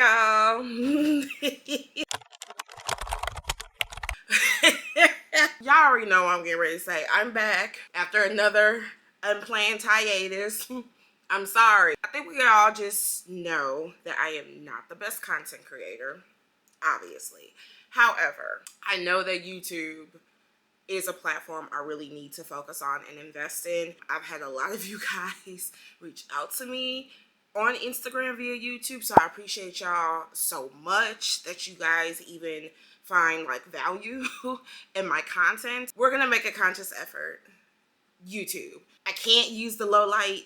y'all. Y'all already know what I'm getting ready to say. I'm back after another unplanned hiatus. I'm sorry. I think we can all just know that I am not the best content creator, obviously. However, I know that YouTube is a platform I really need to focus on and invest in. I've had a lot of you guys reach out to me on Instagram via YouTube, so I appreciate y'all so much that you guys even find like value in my content. We're gonna make a conscious effort. YouTube, I can't use the low light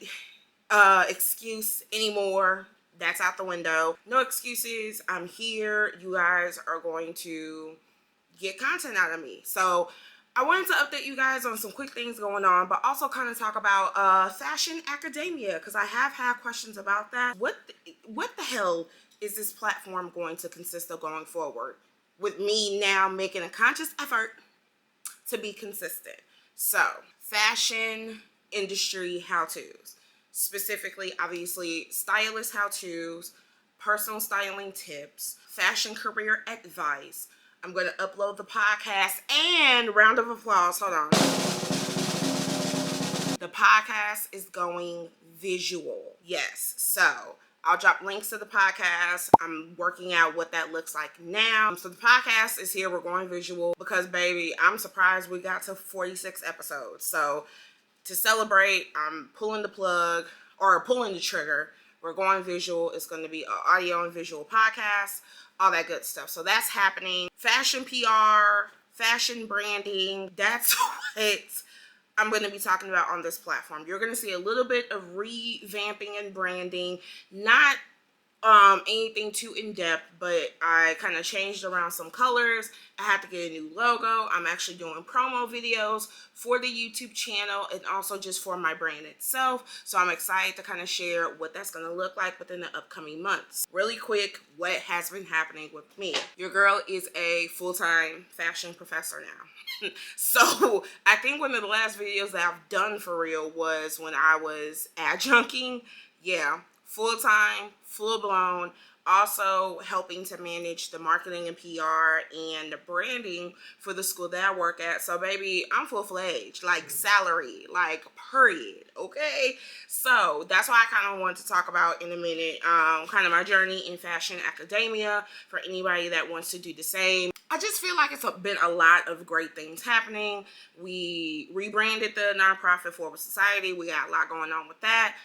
excuse anymore. That's out the window. No excuses. I'm here. You guys are going to get content out of me. So I wanted to update you guys on some quick things going on, but also kind of talk about fashion academia, because I have had questions about that. What the hell is this platform going to consist of going forward, with me now making a conscious effort to be consistent? So, fashion industry how-tos. Specifically, obviously, stylist how-tos, personal styling tips, fashion career advice. I'm going to upload the podcast, and round of applause, hold on. The podcast is going visual. Yes, so I'll drop links to the podcast. I'm working out what that looks like now. So the podcast is here. We're going visual because, baby, I'm surprised we got to 46 episodes. So to celebrate, I'm pulling the plug, or pulling the trigger. We're going visual. It's going to be an audio and visual podcast, all that good stuff. So that's happening. Fashion PR, fashion branding, that's what I'm going to be talking about on this platform. You're going to see a little bit of revamping and branding, not anything too in-depth, but I kind of changed around some colors. I had to get a new logo. I'm actually doing promo videos for the YouTube channel and also just for my brand itself. So I'm excited to kind of share what that's going to look like within the upcoming months. Really quick, what has been happening with me. Your girl is a full-time fashion professor now. So I think one of the last videos that I've done for real was when I was adjuncting. Yeah, full-time, full-blown, also helping to manage the marketing and PR and the branding for the school that I work at. So baby, I'm full-fledged, like salary, like period, okay? So that's why I kind of want to talk about in a minute, kind of my journey in fashion academia for anybody that wants to do the same. I just feel like it's been a lot of great things happening. We rebranded the nonprofit Forward Society. We got a lot going on with that.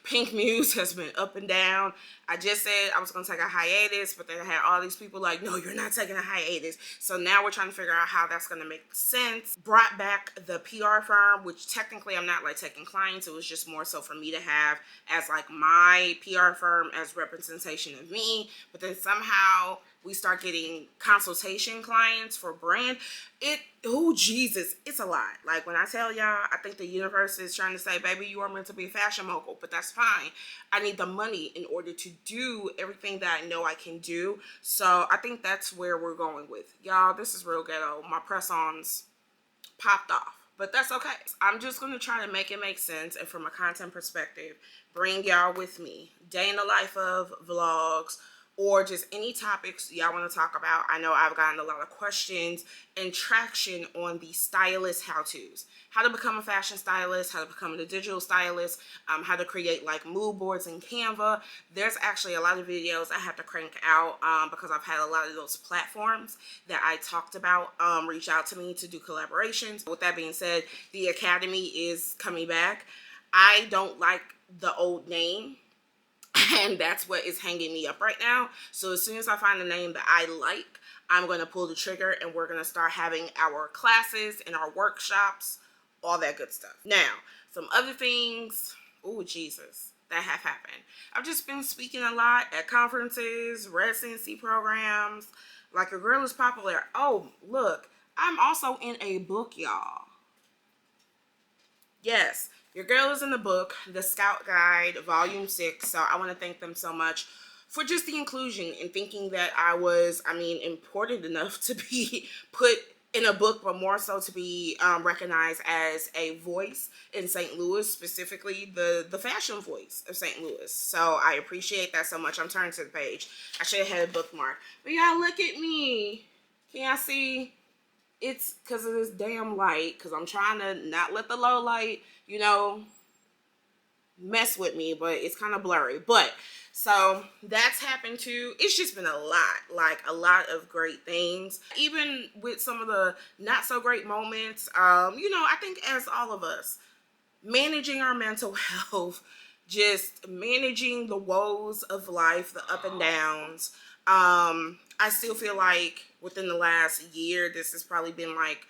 Pink Muse has been up and down. I just said I was going to take a hiatus, but then I had all these people like, no, you're not taking a hiatus. So now we're trying to figure out how that's going to make sense. Brought back the PR firm, which technically I'm not like taking clients. It was just more so for me to have as like my PR firm as representation of me. But then somehow we start getting consultation clients for brand. Oh Jesus, it's a lot. Like when I tell y'all, I think the universe is trying to say, baby, you are meant to be a fashion mogul, but that's fine. I need the money in order to do everything that I know I can do. So I think that's where we're going with. Y'all, this is real ghetto. My press-ons popped off, but that's okay. I'm just going to try to make it make sense, and from a content perspective, bring y'all with me. Day in the life of vlogs, or just any topics y'all want to talk about. I know I've gotten a lot of questions and traction on the stylist how-tos. How to become a fashion stylist, how to become a digital stylist, how to create like mood boards in Canva. There's actually a lot of videos I have to crank out because I've had a lot of those platforms that I talked about reach out to me to do collaborations. With that being said, the Academy is coming back. I don't like the old name, and that's what is hanging me up right now. So as soon as I find a name that I like, I'm going to pull the trigger, and we're going to start having our classes and our workshops, all that good stuff. Now, some other things, oh Jesus, that have happened. I've just been speaking a lot at conferences, residency programs. Like, your girl is popular. Oh, look, I'm also in a book, y'all. Yes, your girl is in the book, The Scout Guide, Volume 6. So I want to thank them so much for just the inclusion and thinking that I was, important enough to be put in a book, but more so to be recognized as a voice in St. Louis, specifically the fashion voice of St. Louis. So I appreciate that so much. I'm turning to the page. I should have had a bookmark. But y'all, look at me. Can y'all see? It's because of this damn light, because I'm trying to not let the low light, you know, mess with me, but it's kind of blurry. But so that's happened too. It's just been a lot, like a lot of great things, even with some of the not so great moments. You know, I think as all of us, managing our mental health, just managing the woes of life, the up and downs. I still feel like within the last year, this has probably been like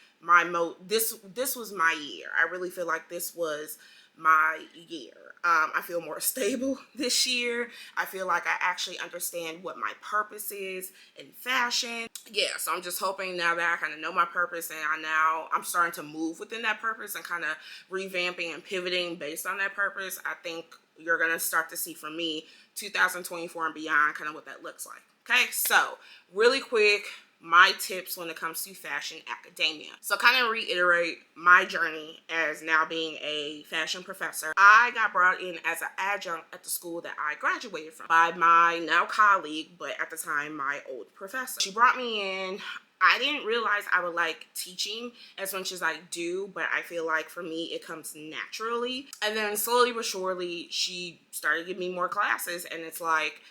this was my year. I really feel like this was my year. I feel more stable this year. I feel like I actually understand what my purpose is in fashion. Yeah, so I'm just hoping now that I kind of know my purpose, and I'm starting to move within that purpose and kind of revamping and pivoting based on that purpose. I think you're going to start to see from me 2024 and beyond kind of what that looks like. Okay, so really quick, my tips when it comes to fashion academia. So kind of reiterate my journey as now being a fashion professor. I got brought in as an adjunct at the school that I graduated from by my now colleague, but at the time my old professor. She brought me in. I didn't realize I would like teaching as much as I do, but I feel like for me it comes naturally. And then slowly but surely she started giving me more classes, and it's like,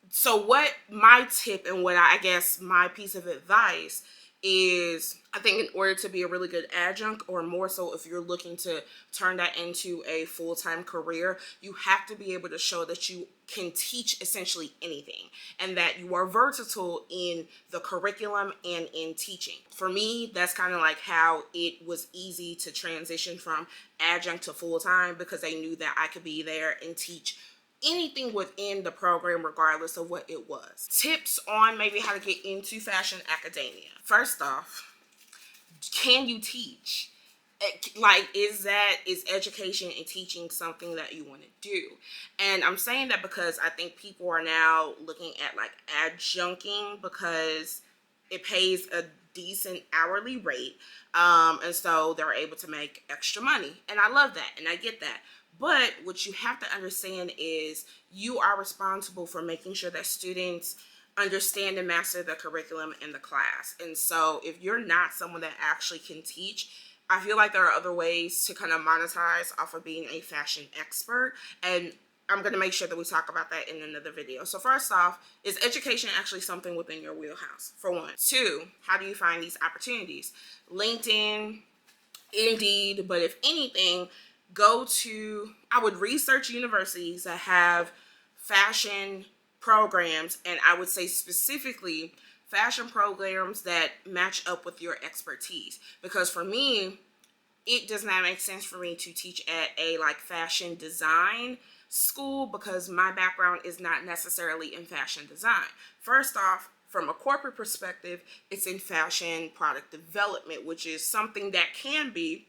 so what my tip and what I guess my piece of advice is, I think in order to be a really good adjunct, or more so if you're looking to turn that into a full-time career, you have to be able to show that you can teach essentially anything and that you are versatile in the curriculum and in teaching. For me, that's kind of like how it was easy to transition from adjunct to full-time, because they knew that I could be there and teach anything within the program regardless of what it was. Tips on maybe how to get into fashion academia. First off, can you teach? Like, is education and teaching something that you want to do? And I'm saying that because I think people are now looking at like adjuncting because it pays a decent hourly rate, and so they're able to make extra money, and I love that and I get that. But what you have to understand is you are responsible for making sure that students understand and master the curriculum in the class. And so if you're not someone that actually can teach, I feel like there are other ways to kind of monetize off of being a fashion expert. And I'm going to make sure that we talk about that in another video. So first off, is education actually something within your wheelhouse? For one. Two, how do you find these opportunities? LinkedIn, Indeed, but if anything, I would research universities that have fashion programs, and I would say specifically fashion programs that match up with your expertise. Because for me, it does not make sense for me to teach at a like fashion design school because my background is not necessarily in fashion design. First off, from a corporate perspective, it's in fashion product development, which is something that can be,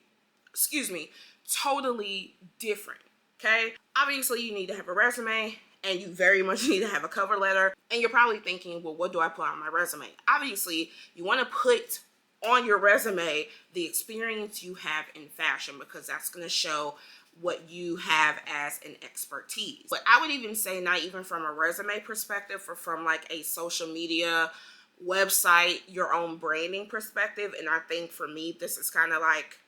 totally different. Okay, obviously you need to have a resume, and you very much need to have a cover letter. And you're probably thinking, well, what do I put on my resume? Obviously you want to put on your resume the experience you have in fashion, because that's going to show what you have as an expertise. But I would even say, not even from a resume perspective, or from like a social media website, your own branding perspective. And I think for me, this is kind of like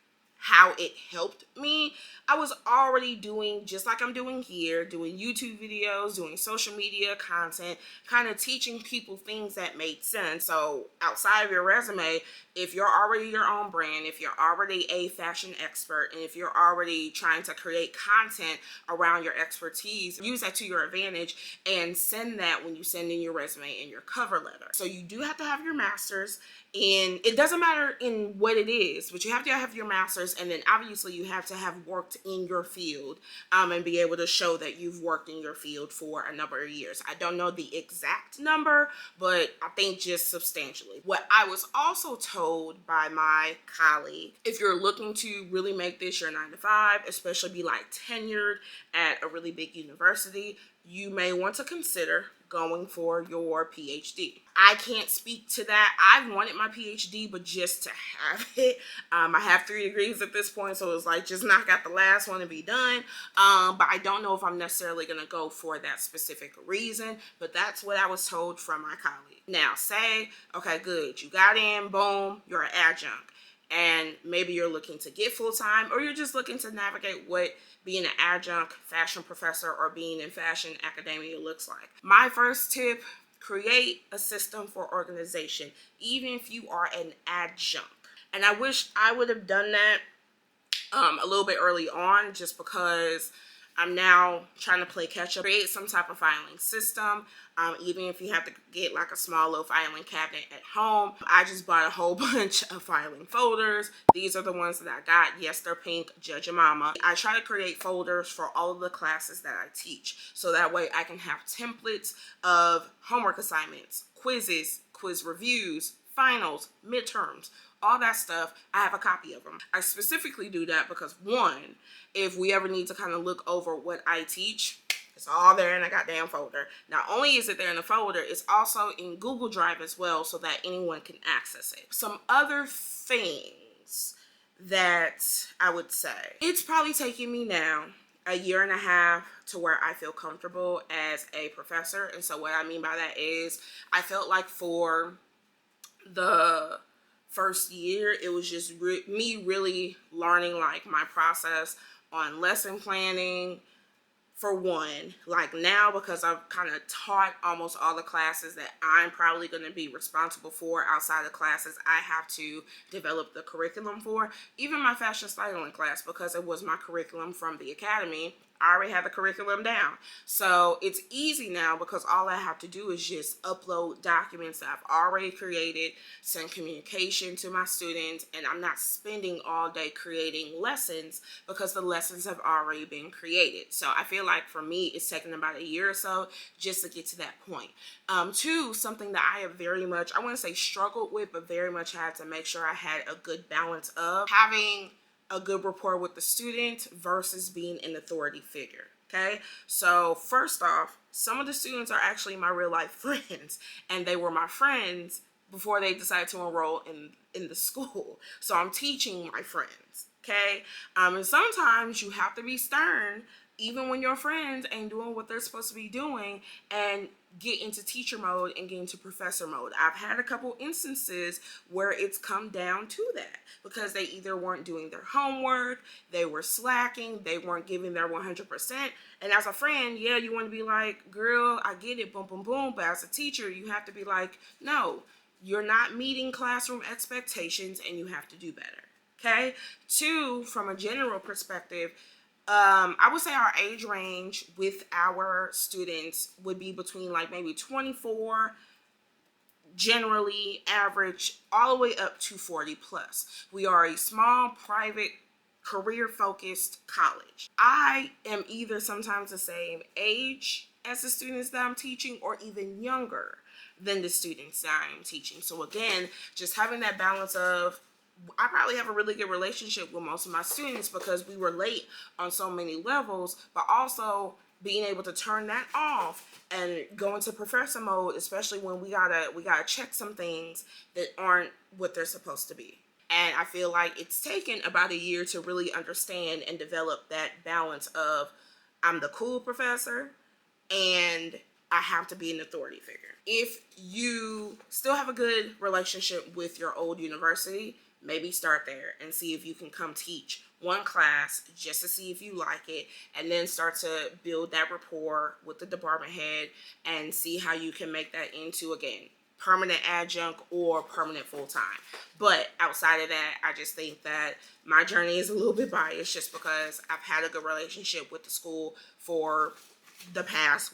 how it helped me. I was already doing, just like I'm doing here, doing YouTube videos, doing social media content, kind of teaching people things that made sense. So outside of your resume, if you're already your own brand, if you're already a fashion expert, and if you're already trying to create content around your expertise, use that to your advantage and send that when you send in your resume and your cover letter. So you do have to have your master's, and it doesn't matter in what it is, but you have to have your master's, and then obviously you have to have worked in your field, and be able to show that you've worked in your field for a number of years. I don't know the exact number, but I think just substantially. What I was also told by my colleague, if you're looking to really make this your 9-to-5, especially be like tenured at a really big university, you may want to consider going for your PhD. I can't speak to that. I wanted my PhD, but just to have it. I have 3 degrees at this point, so it's like just knock out the last one and be done. But I don't know if I'm necessarily going to go for that specific reason, but that's what I was told from my colleague. Now, say, okay, good, you got in, boom, you're an adjunct. And maybe you're looking to get full-time, or you're just looking to navigate what being an adjunct fashion professor or being in fashion academia looks like. My first tip, create a system for organization, even if you are an adjunct. And I wish I would have done that a little bit early on, just because I'm now trying to play catch up. Create some type of filing system, even if you have to get like a small little filing cabinet at home. I just bought a whole bunch of filing folders. These are the ones that I got. Yes, they're pink, judge your mama. I try to create folders for all of the classes that I teach, so that way I can have templates of homework assignments, quizzes, quiz reviews, finals, midterms, all that stuff. I have a copy of them. I specifically do that because, one, if we ever need to kind of look over what I teach, it's all there in a goddamn folder. Not only is it there in the folder, it's also in Google Drive as well, so that anyone can access it. Some other things that I would say, it's probably taking me now a year and a half to where I feel comfortable as a professor. And so what I mean by that is, I felt like for the first year, it was just me really learning like my process on lesson planning. For one, like now, because I've kind of taught almost all the classes that I'm probably going to be responsible for outside of classes I have to develop the curriculum for. Even my fashion styling class, because it was my curriculum from the academy, I already have the curriculum down. So it's easy now, because all I have to do is just upload documents that I've already created, send communication to my students, and I'm not spending all day creating lessons because the lessons have already been created. So I feel like for me, it's taken about a year or so just to get to that point. Two, something that I have very much, I wouldn't say struggled with, but very much had to make sure I had a good balance of having a good rapport with the student versus being an authority figure. Okay, so first off, some of the students are actually my real life friends, and they were my friends before they decided to enroll in the school. So I'm teaching my friends. Okay, and sometimes you have to be stern, even when your friends ain't doing what they're supposed to be doing, and get into teacher mode and get into professor mode. I've had a couple instances where it's come down to that, because they either weren't doing their homework, they were slacking, they weren't giving their 100%. And as a friend, yeah, you want to be like, girl, I get it, boom, boom, boom. But as a teacher, you have to be like, no, you're not meeting classroom expectations and you have to do better. Okay? Two, from a general perspective, I would say our age range with our students would be between like maybe 24, generally average, all the way up to 40 plus. We are a small, private, career-focused college. I am either sometimes the same age as the students that I'm teaching, or even younger than the students that I'm teaching. So again, just having that balance of, I probably have a really good relationship with most of my students because we relate on so many levels, but also being able to turn that off and go into professor mode, especially when we gotta check some things that aren't what they're supposed to be. And I feel like it's taken about a year to really understand and develop that balance of, I'm the cool professor and I have to be an authority figure. If you still have a good relationship with your old university, maybe start there and see if you can come teach one class just to see if you like it, and then start to build that rapport with the department head and see how you can make that into, again, permanent adjunct or permanent full-time. But outside of that, I just think that my journey is a little bit biased just because I've had a good relationship with the school for the past,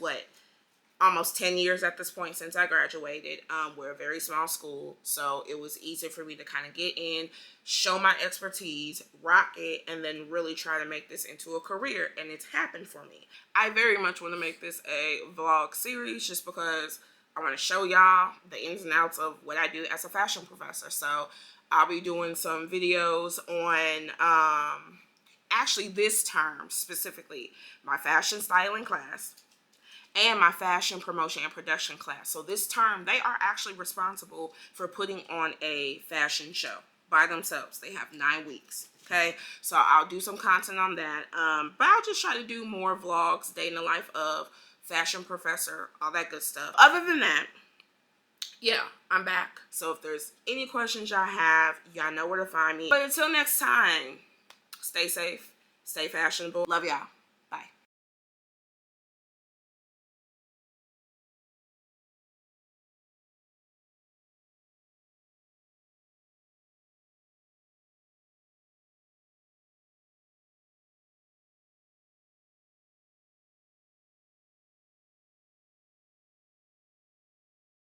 almost 10 years at this point since I graduated. We're a very small school, so it was easy for me to kind of get in, show my expertise, rock it, and then really try to make this into a career, and it's happened for me. I very much want to make this a vlog series just because I want to show y'all the ins and outs of what I do as a fashion professor. So I'll be doing some videos on, actually this term specifically, my fashion styling class, and my fashion promotion and production class. So this term, they are actually responsible for putting on a fashion show by themselves. They have 9 weeks. Okay, so I'll do some content on that. But I'll just try to do more vlogs, day in the life of fashion professor, all that good stuff. Other than that, yeah, I'm back. So if there's any questions y'all have, y'all know where to find me. But until next time, stay safe, stay fashionable. Love y'all.